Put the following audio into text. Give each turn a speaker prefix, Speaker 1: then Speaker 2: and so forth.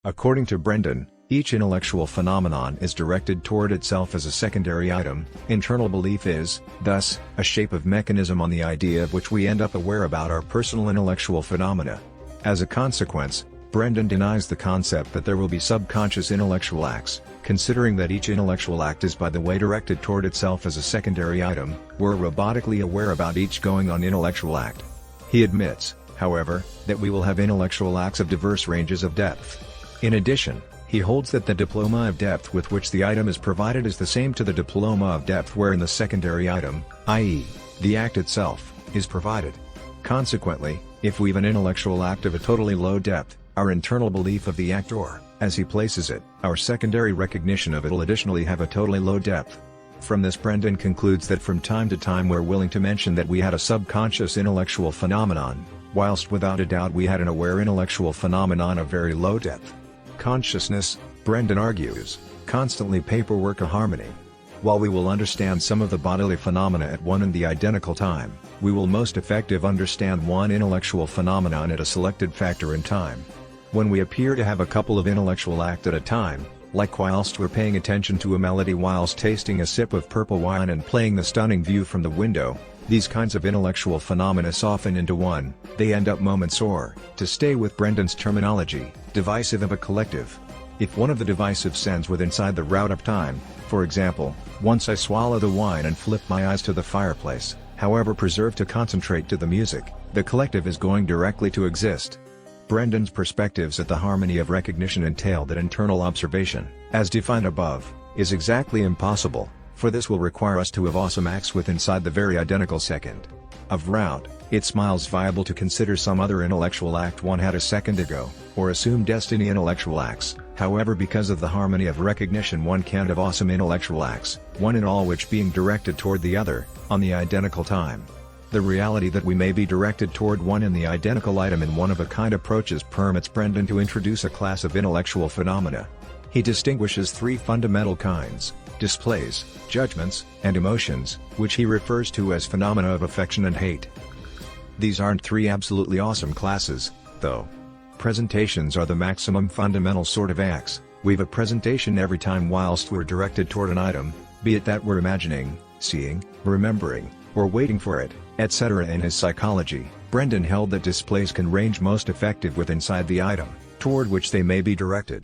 Speaker 1: According to Brendan, each intellectual phenomenon is directed toward itself as a secondary item. Internal belief is, thus, a shape of mechanism on the idea of which we end up aware about our personal intellectual phenomena. As a consequence, Brendan denies the concept that there will be subconscious intellectual acts, considering that each intellectual act is by the way directed toward itself as a secondary item. We're robotically aware about each going on intellectual act. He admits, however, that we will have intellectual acts of diverse ranges of depth. In addition, he holds that the diploma of depth with which the item is provided is the same to the diploma of depth wherein the secondary item, i.e., the act itself, is provided. Consequently, if we've an intellectual act of a totally low depth, our internal belief of the act, or, as he places it, our secondary recognition of it will additionally have a totally low depth. From this, Brendan concludes that from time to time we're willing to mention that we had a subconscious intellectual phenomenon, whilst without a doubt we had an aware intellectual phenomenon of very low depth. Consciousness, Brendan argues, constantly paperwork a harmony. While we will understand some of the bodily phenomena at one and the identical time, we will most effective understand one intellectual phenomenon at a selected factor in time. When we appear to have a couple of intellectual acts at a time, like whilst we're paying attention to a melody whilst tasting a sip of purple wine and playing the stunning view from the window, these kinds of intellectual phenomena soften into one. They end up moments, or, to stay with Brendan's terminology, divisive of a collective. If one of the divisive sends with inside the route of time, for example, once I swallow the wine and flip my eyes to the fireplace, however preserve to concentrate to the music, the collective is going directly to exist. Brendan's perspectives at the harmony of recognition entail that internal observation, as defined above, is exactly impossible, for this will require us to have awesome acts with inside the very identical second of route. It smiles viable to consider some other intellectual act one had a second ago, or assume destiny intellectual acts. However, because of the harmony of recognition, one can't have awesome intellectual acts, one in all which being directed toward the other, on the identical time. The reality that we may be directed toward one in the identical item in one-of-a-kind approaches permits Brendan to introduce a class of intellectual phenomena. He distinguishes three fundamental kinds: displays, judgments, and emotions, which he refers to as phenomena of affection and hate. These aren't three absolutely awesome classes, though. Presentations are the maximum fundamental sort of acts. We've a presentation every time whilst we're directed toward an item, be it that we're imagining, seeing, remembering, or waiting for it, etc. In his psychology, Brendan held that displays can range most effective with inside the item, toward which they may be directed.